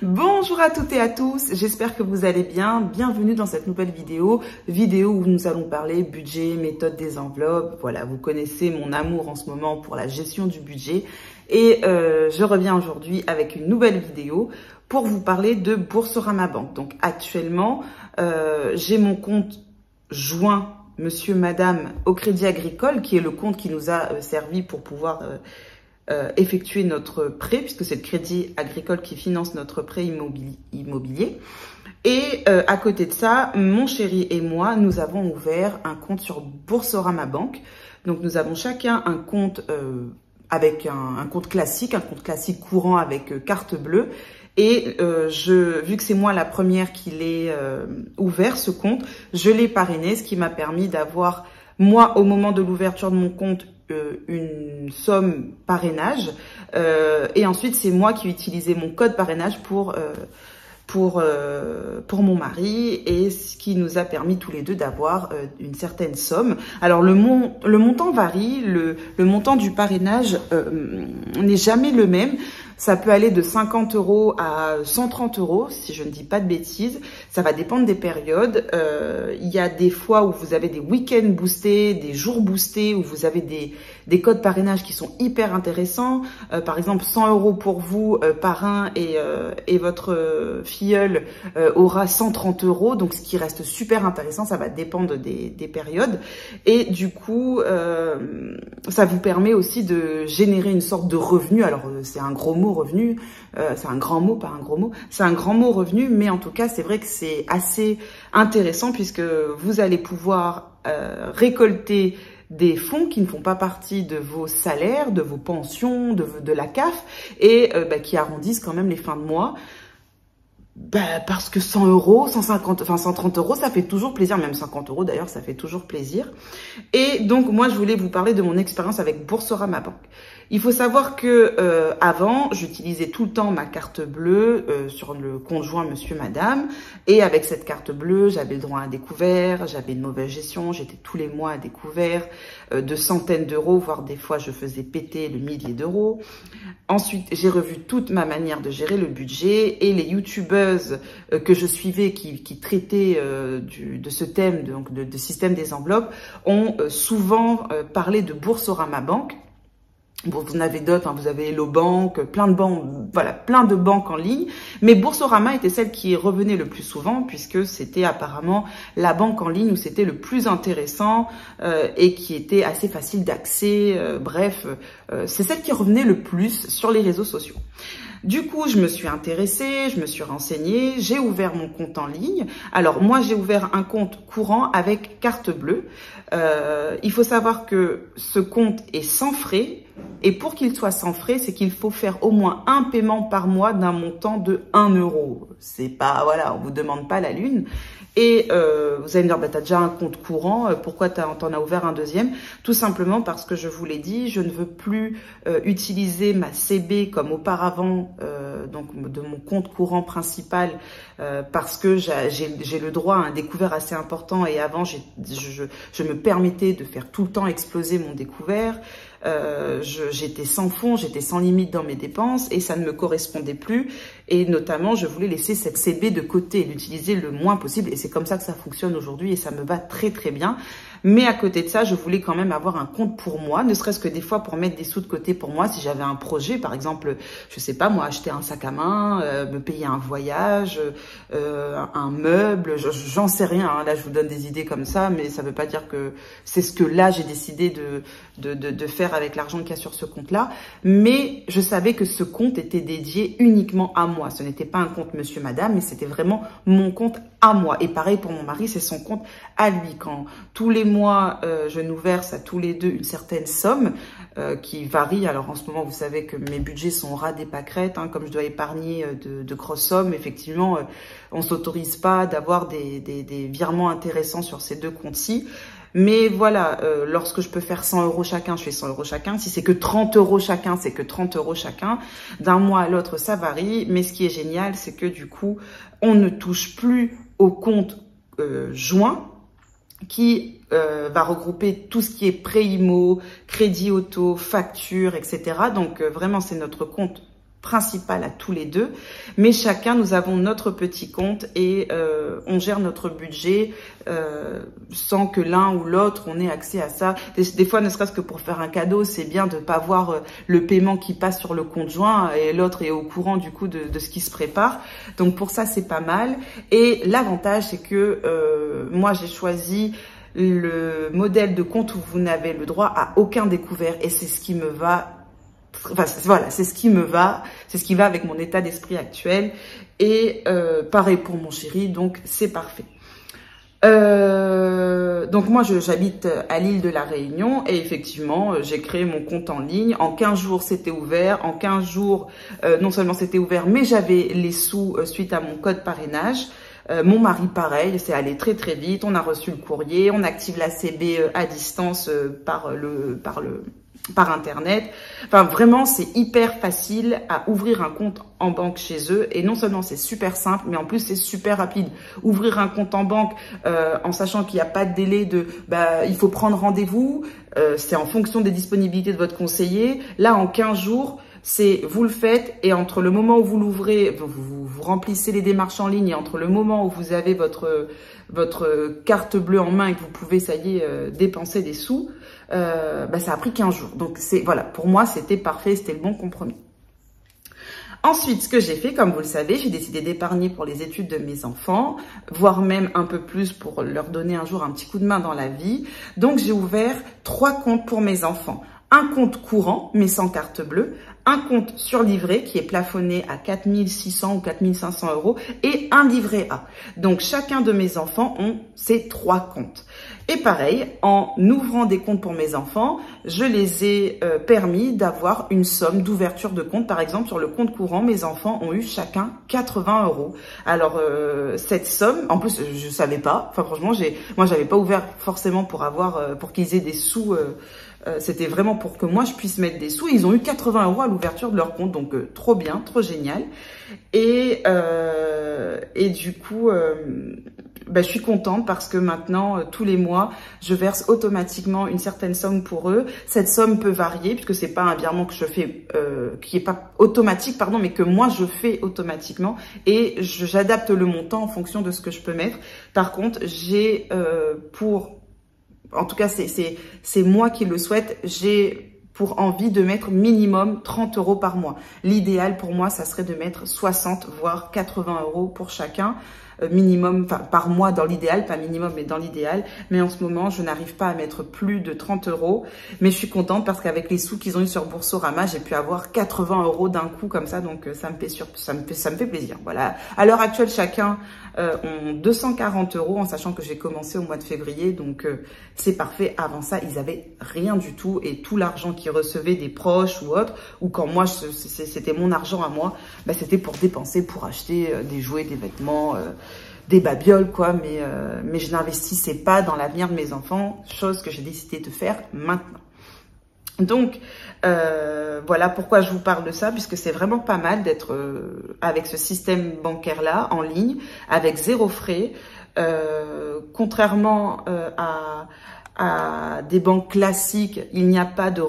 Bonjour à toutes et à tous, j'espère que vous allez bien. Bienvenue dans cette nouvelle vidéo où nous allons parler budget, méthode des enveloppes. Voilà, vous connaissez mon amour en ce moment pour la gestion du budget. Et je reviens aujourd'hui avec une nouvelle vidéo pour vous parler de Boursorama Banque. Donc actuellement, j'ai mon compte joint Monsieur, Madame au Crédit Agricole, qui est le compte qui nous a servi pour pouvoir effectuer notre prêt, puisque c'est le Crédit Agricole qui finance notre prêt immobilier. Et à côté de ça, mon chéri et moi, nous avons ouvert un compte sur Boursorama Banque. Donc nous avons chacun un compte avec un compte classique courant avec carte bleue. Et vu que c'est moi la première qui l'ai ouvert, ce compte, je l'ai parrainé, ce qui m'a permis d'avoir, moi, au moment de l'ouverture de mon compte, une somme parrainage. Et ensuite, c'est moi qui utilisais mon code parrainage pour mon mari, et ce qui nous a permis tous les deux d'avoir une certaine somme. Alors le montant varie, le montant du parrainage n'est jamais le même. Ça peut aller de 50 € à 130 €, si je ne dis pas de bêtises. Ça va dépendre des périodes. Il y a des fois où vous avez des week-ends boostés, des jours boostés, où vous avez des codes parrainage qui sont hyper intéressants. Par exemple, 100 € pour vous, parrain, et votre filleul aura 130 €. Donc, ce qui reste super intéressant, ça va dépendre des périodes. Et du coup, ça vous permet aussi de générer une sorte de revenu. Alors, c'est un gros mot, revenu, c'est un grand mot, pas un gros mot, c'est un grand mot, revenu, mais en tout cas c'est vrai que c'est assez intéressant puisque vous allez pouvoir récolter des fonds qui ne font pas partie de vos salaires, de vos pensions, de la CAF, et qui arrondissent quand même les fins de mois. Parce que 100 €, 150, enfin 130 €, ça fait toujours plaisir, même 50 € d'ailleurs, ça fait toujours plaisir. Et donc moi je voulais vous parler de mon expérience avec Boursorama Banque. Il faut savoir que avant, j'utilisais tout le temps ma carte bleue sur le compte joint Monsieur, Madame, et avec cette carte bleue, j'avais le droit à un découvert, j'avais une mauvaise gestion, j'étais tous les mois à découvert de centaines d'euros, voire des fois je faisais péter le millier d'euros. Ensuite, j'ai revu toute ma manière de gérer le budget, et les youtubeuses que je suivais qui traitaient de ce thème, donc de système des enveloppes, ont souvent parlé de Boursorama Banque. Bon, vous en avez d'autres, hein, vous avez Hello Bank, plein de banques, voilà, plein de banques en ligne. Mais Boursorama était celle qui revenait le plus souvent, puisque c'était apparemment la banque en ligne où c'était le plus intéressant et qui était assez facile d'accès. Bref, c'est celle qui revenait le plus sur les réseaux sociaux. Du coup, je me suis intéressée, je me suis renseignée, j'ai ouvert mon compte en ligne. Alors moi, j'ai ouvert un compte courant avec carte bleue. Il faut savoir que ce compte est sans frais. Et pour qu'il soit sans frais, c'est qu'il faut faire au moins un paiement par mois d'un montant de 1 €. C'est pas, voilà, on vous demande pas la lune. Et vous allez me dire, t'as déjà un compte courant, pourquoi t'en as ouvert un deuxième? Tout simplement parce que je vous l'ai dit, je ne veux plus utiliser ma CB comme auparavant, donc de mon compte courant principal, parce que j'ai le droit à un découvert assez important, et avant je me permettais de faire tout le temps exploser mon découvert. J'étais sans fond, j'étais sans limite dans mes dépenses, et ça ne me correspondait plus. Et notamment, je voulais laisser cette CB de côté, l'utiliser le moins possible. Et c'est comme ça que ça fonctionne aujourd'hui, et ça me va très très bien. Mais à côté de ça, je voulais quand même avoir un compte pour moi, ne serait-ce que des fois pour mettre des sous de côté pour moi, si j'avais un projet, par exemple, je sais pas moi, acheter un sac à main, me payer un voyage, un meuble, j'en sais rien, hein. Là je vous donne des idées comme ça, mais ça veut pas dire que c'est ce que là j'ai décidé de faire avec l'argent qu'il y a sur ce compte-là. Mais je savais que ce compte était dédié uniquement à moi. Ce n'était pas un compte Monsieur, Madame, mais c'était vraiment mon compte à moi. Et pareil pour mon mari, c'est son compte à lui. Quand tous les mois, je nous verse à tous les deux une certaine somme qui varie. Alors en ce moment, vous savez que mes budgets sont au ras des pâquerettes, hein, comme je dois épargner de grosses sommes. Effectivement, on s'autorise pas d'avoir des virements intéressants sur ces deux comptes-ci. Mais voilà, lorsque je peux faire 100 € chacun, je fais 100 € chacun. Si c'est que 30 € chacun, c'est que 30 € chacun. D'un mois à l'autre, ça varie. Mais ce qui est génial, c'est que du coup, on ne touche plus au compte joint qui va regrouper tout ce qui est prêt IMO, crédit auto, facture, etc. Donc vraiment, c'est notre compte principal à tous les deux, mais chacun, nous avons notre petit compte et on gère notre budget sans que l'un ou l'autre, on ait accès à ça. Des fois, ne serait-ce que pour faire un cadeau, c'est bien de pas voir le paiement qui passe sur le compte joint et l'autre est au courant du coup de ce qui se prépare. Donc pour ça, c'est pas mal. Et l'avantage, c'est que moi, j'ai choisi le modèle de compte où vous n'avez le droit à aucun découvert et c'est ce qui me va. Enfin, voilà, c'est ce qui me va, c'est ce qui va avec mon état d'esprit actuel. Et pareil pour mon chéri, donc c'est parfait. Donc moi, j'habite à l'île de la Réunion et effectivement, j'ai créé mon compte en ligne. En 15 jours, c'était ouvert. En 15 jours, non seulement c'était ouvert, mais j'avais les sous suite à mon code parrainage. Mon mari, pareil, c'est allé très très vite. On a reçu le courrier, on active la CB à distance par internet. Enfin, vraiment, c'est hyper facile à ouvrir un compte en banque chez eux. Et non seulement c'est super simple, mais en plus c'est super rapide. Ouvrir un compte en banque en sachant qu'il n'y a pas de délai de il faut prendre rendez-vous. C'est en fonction des disponibilités de votre conseiller. Là, en 15 jours, c'est vous le faites et entre le moment où vous l'ouvrez, vous remplissez les démarches en ligne et entre le moment où vous avez votre carte bleue en main et que vous pouvez, ça y est, dépenser des sous, ça a pris 15 jours. Donc voilà, pour moi, c'était parfait, c'était le bon compromis. Ensuite, ce que j'ai fait, comme vous le savez, j'ai décidé d'épargner pour les études de mes enfants, voire même un peu plus pour leur donner un jour un petit coup de main dans la vie. Donc, j'ai ouvert 3 comptes pour mes enfants. Un compte courant, mais sans carte bleue, un compte sur livret qui est plafonné à 4 600 ou 4 500 euros et un livret A. Donc, chacun de mes enfants ont ces 3 comptes. Et pareil, en ouvrant des comptes pour mes enfants, je les ai permis d'avoir une somme d'ouverture de compte. Par exemple, sur le compte courant, mes enfants ont eu chacun 80 euros. Alors, cette somme, en plus, je savais pas. Enfin, franchement, moi, j'avais pas ouvert forcément pour qu'ils aient des sous. C'était vraiment pour que moi, je puisse mettre des sous. Ils ont eu 80 euros à l'ouverture de leur compte. Donc, trop bien, trop génial. Et du coup... je suis contente parce que maintenant, tous les mois, je verse automatiquement une certaine somme pour eux. Cette somme peut varier puisque c'est pas un virement que je fais, qui est pas automatique, pardon, mais que moi je fais automatiquement et j'adapte le montant en fonction de ce que je peux mettre. Par contre, j'ai en tout cas, c'est moi qui le souhaite, j'ai pour envie de mettre minimum 30 euros par mois. L'idéal pour moi, ça serait de mettre 60 voire 80 euros pour chacun. Minimum, enfin par mois dans l'idéal, pas minimum mais dans l'idéal, mais en ce moment je n'arrive pas à mettre plus de 30 euros, mais je suis contente parce qu'avec les sous qu'ils ont eu sur Boursorama, j'ai pu avoir 80 euros d'un coup comme ça, donc ça me fait plaisir. Voilà, à l'heure actuelle chacun ont 240 euros en sachant que j'ai commencé au mois de février, donc c'est parfait. Avant ça ils avaient rien du tout et tout l'argent qu'ils recevaient des proches ou autres, ou quand moi c'était mon argent à moi, c'était pour dépenser, pour acheter des jouets, des vêtements, des babioles quoi, mais je n'investissais pas dans l'avenir de mes enfants, chose que j'ai décidé de faire maintenant. Donc voilà pourquoi je vous parle de ça, puisque c'est vraiment pas mal d'être avec ce système bancaire là en ligne avec 0 frais, contrairement à des banques classiques, il n'y a pas de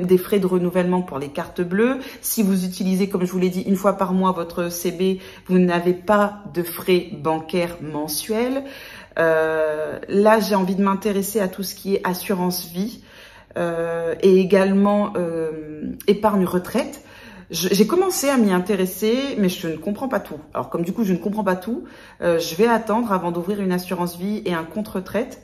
des frais de renouvellement pour les cartes bleues. Si vous utilisez, comme je vous l'ai dit, une fois par mois votre CB, vous n'avez pas de frais bancaires mensuels. Là, j'ai envie de m'intéresser à tout ce qui est assurance vie et également épargne retraite. J'ai commencé à m'y intéresser, mais je ne comprends pas tout. Alors, comme du coup, je ne comprends pas tout, je vais attendre avant d'ouvrir une assurance vie et un compte retraite.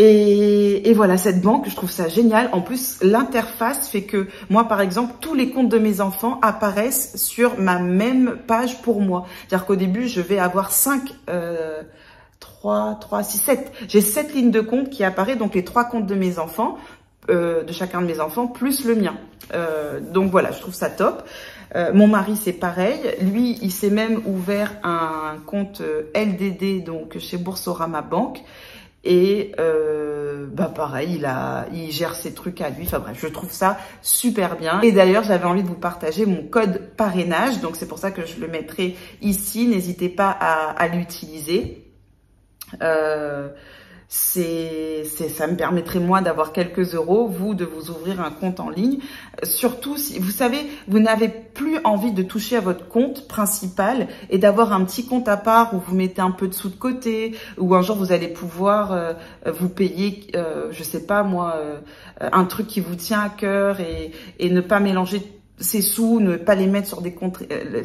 Et voilà, cette banque, je trouve ça génial. En plus, l'interface fait que moi, par exemple, tous les comptes de mes enfants apparaissent sur ma même page pour moi. C'est-à-dire qu'au début, je vais avoir 7. J'ai 7 lignes de compte qui apparaissent, donc les 3 comptes de mes enfants, de chacun de mes enfants, plus le mien. Donc voilà, je trouve ça top. Mon mari, c'est pareil. Lui, il s'est même ouvert un compte LDD, donc chez Boursorama Banque. Et pareil, il gère ses trucs à lui. Enfin bref, je trouve ça super bien. Et d'ailleurs, j'avais envie de vous partager mon code parrainage. Donc c'est pour ça que je le mettrai ici. N'hésitez pas à l'utiliser. ça me permettrait moi d'avoir quelques euros, vous de vous ouvrir un compte en ligne. Surtout si, vous savez, vous n'avez plus envie de toucher à votre compte principal et d'avoir un petit compte à part où vous mettez un peu de sous de côté, où un jour vous allez pouvoir vous payer, je sais pas moi, un truc qui vous tient à cœur et ne pas mélanger ses sous, ne pas les mettre sur des comptes,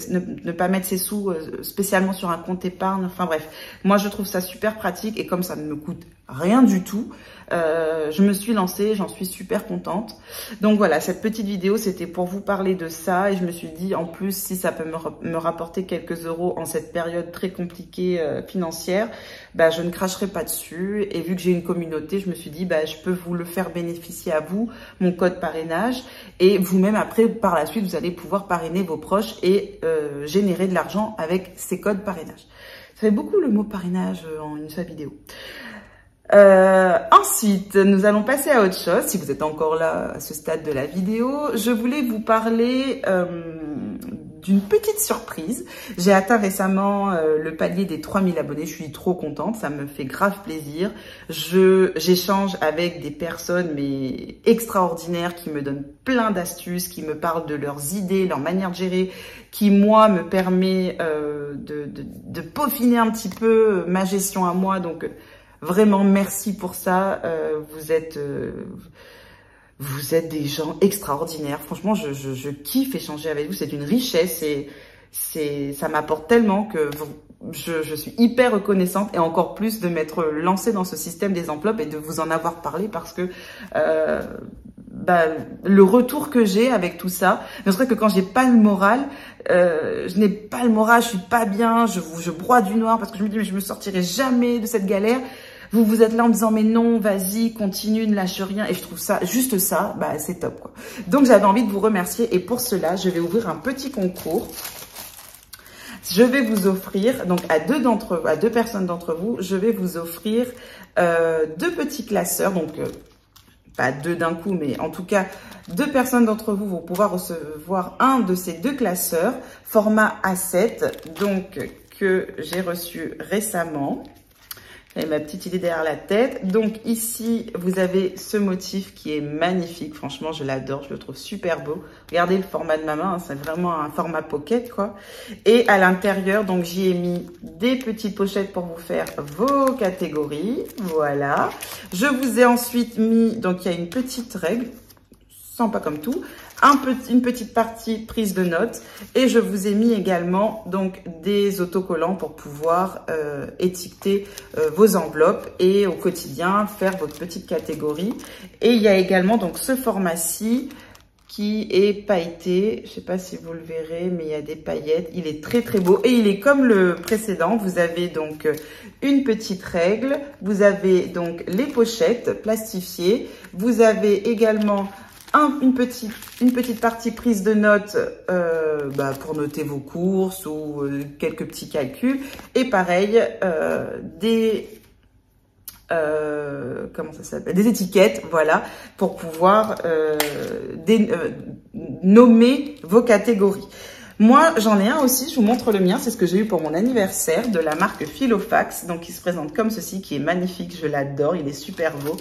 ne pas mettre ses sous spécialement sur un compte épargne. Enfin bref, moi je trouve ça super pratique et comme ça ne me coûte rien du tout, je me suis lancée, j'en suis super contente. Donc voilà, cette petite vidéo c'était pour vous parler de ça et je me suis dit en plus si ça peut me rapporter quelques euros en cette période très compliquée financière, bah je ne cracherai pas dessus et vu que j'ai une communauté, je me suis dit bah je peux vous le faire bénéficier à vous, mon code parrainage et vous-même après par la suite vous allez pouvoir parrainer vos proches et générer de l'argent avec ces codes parrainage. Ça fait beaucoup le mot parrainage en une seule vidéo. Ensuite, nous allons passer à autre chose. Si vous êtes encore là à ce stade de la vidéo, je voulais vous parler d'une petite surprise. J'ai atteint récemment le palier des 3000 abonnés. Je suis trop contente, ça me fait grave plaisir. J'échange avec des personnes mais extraordinaires qui me donnent plein d'astuces, qui me parlent de leurs idées, leur manière de gérer, qui moi me permet de peaufiner un petit peu ma gestion à moi. Donc vraiment, merci pour ça. Vous êtes des gens extraordinaires. Franchement, je kiffe échanger avec vous. C'est une richesse et ça m'apporte tellement que je suis hyper reconnaissante et encore plus de m'être lancée dans ce système des enveloppes et de vous en avoir parlé parce que le retour que j'ai avec tout ça, ne serait que quand j'ai pas le moral, je n'ai pas le moral, je suis pas bien, je broie du noir parce que je me dis mais je me sortirai jamais de cette galère. Vous êtes là en me disant mais non, vas-y, continue, ne lâche rien. Et je trouve ça, juste ça, bah c'est top quoi. Donc j'avais envie de vous remercier et pour cela, je vais ouvrir un petit concours. Je vais vous offrir, donc à deux personnes d'entre vous, je vais vous offrir 2 petits classeurs, donc pas 2 d'un coup, mais en tout cas 2 personnes d'entre vous vont pouvoir recevoir un de ces 2 classeurs format A7, donc que j'ai reçu récemment. J'avais ma petite idée derrière la tête. Donc ici, vous avez ce motif qui est magnifique. Franchement, je l'adore. Je le trouve super beau. Regardez le format de ma main. Hein, c'est vraiment un format pocket, quoi. Et à l'intérieur, donc j'y ai mis des petites pochettes pour vous faire vos catégories. Voilà. Je vous ai ensuite mis, donc il y a une petite règle, sans pas comme tout, une petite partie prise de notes et je vous ai mis également donc des autocollants pour pouvoir étiqueter vos enveloppes et au quotidien faire votre petite catégorie. Et il y a également donc ce format-ci qui est pailleté, je sais pas si vous le verrez, mais il y a des paillettes, il est très très beau et il est comme le précédent. Vous avez donc une petite règle, vous avez donc les pochettes plastifiées, vous avez également une petite partie prise de notes pour noter vos courses ou quelques petits calculs. Et pareil, comment ça s'appelle, des étiquettes, voilà, pour pouvoir nommer vos catégories. Moi, j'en ai un aussi, je vous montre le mien, c'est ce que j'ai eu pour mon anniversaire de la marque Filofax, donc il se présente comme ceci, qui est magnifique, je l'adore, il est super beau.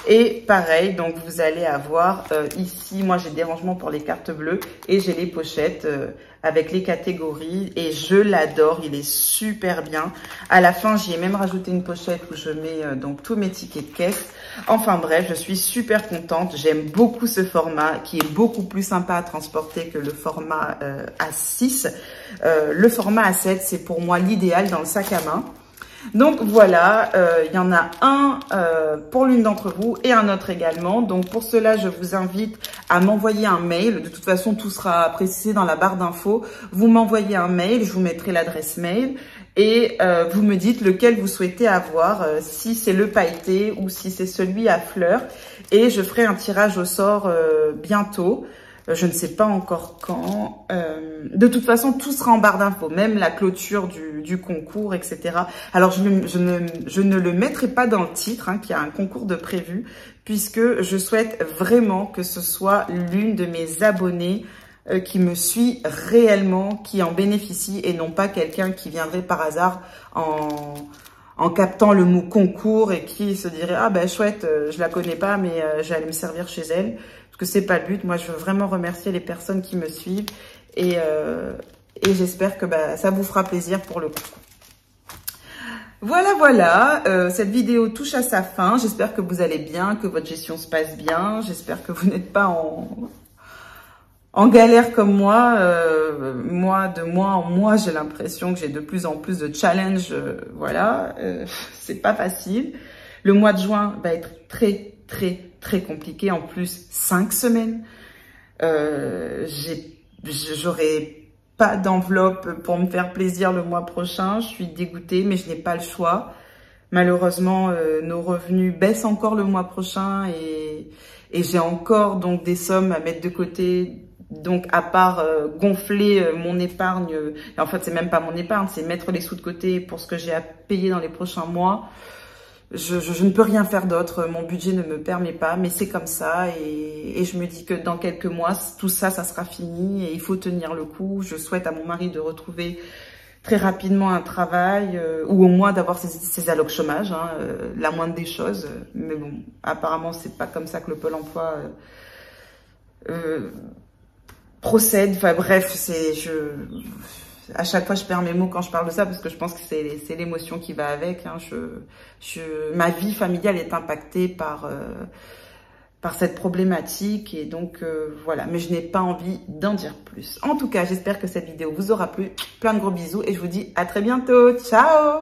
Et pareil, donc vous allez avoir ici, moi j'ai des rangements pour les cartes bleues et j'ai les pochettes avec les catégories et je l'adore, il est super bien. À la fin, j'y ai même rajouté une pochette où je mets donc tous mes tickets de caisse. Enfin bref, je suis super contente, j'aime beaucoup ce format qui est beaucoup plus sympa à transporter que le format A6. Le format A7, c'est pour moi l'idéal dans le sac à main. Donc voilà, il y en a un pour l'une d'entre vous et un autre également. Donc pour cela, je vous invite à m'envoyer un mail. De toute façon, tout sera précisé dans la barre d'infos. Vous m'envoyez un mail, je vous mettrai l'adresse mail et vous me dites lequel vous souhaitez avoir, si c'est le pailleté ou si c'est celui à fleurs. Et je ferai un tirage au sort bientôt. Je ne sais pas encore quand. De toute façon, tout sera en barre d'infos, même la clôture du concours, etc. Alors, je ne le mettrai pas dans le titre, hein, qu'il y a un concours de prévu, puisque je souhaite vraiment que ce soit l'une de mes abonnées qui me suit réellement, qui en bénéficie, et non pas quelqu'un qui viendrait par hasard en en captant le mot concours et qui se dirait ah ben chouette, je la connais pas mais j'allais me servir chez elle, parce que c'est pas le but. Moi je veux vraiment remercier les personnes qui me suivent et j'espère que ça vous fera plaisir pour le coup. Voilà, cette vidéo touche à sa fin. J'espère que vous allez bien, que votre gestion se passe bien. J'espère que vous n'êtes pas en galère comme moi. De mois en mois, j'ai l'impression que j'ai de plus en plus de challenges. Voilà, c'est pas facile. Le mois de juin va être très compliqué. En plus, 5 semaines. J'aurai pas d'enveloppe pour me faire plaisir le mois prochain. Je suis dégoûtée, mais je n'ai pas le choix. Malheureusement, nos revenus baissent encore le mois prochain et j'ai encore donc des sommes à mettre de côté. Donc, à part gonfler mon épargne, et en fait, c'est même pas mon épargne, c'est mettre les sous de côté pour ce que j'ai à payer dans les prochains mois. Je ne peux rien faire d'autre, mon budget ne me permet pas, mais c'est comme ça et je me dis que dans quelques mois, tout ça, ça sera fini et il faut tenir le coup. Je souhaite à mon mari de retrouver très rapidement un travail ou au moins d'avoir ses allocs chômage, hein, la moindre des choses. Mais bon, apparemment, c'est pas comme ça que le Pôle emploi procède. Enfin bref, à chaque fois, je perds mes mots quand je parle de ça parce que je pense que c'est l'émotion qui va avec. Hein. Ma vie familiale est impactée par cette problématique et donc voilà. Mais je n'ai pas envie d'en dire plus. En tout cas, j'espère que cette vidéo vous aura plu. Plein de gros bisous et je vous dis à très bientôt. Ciao!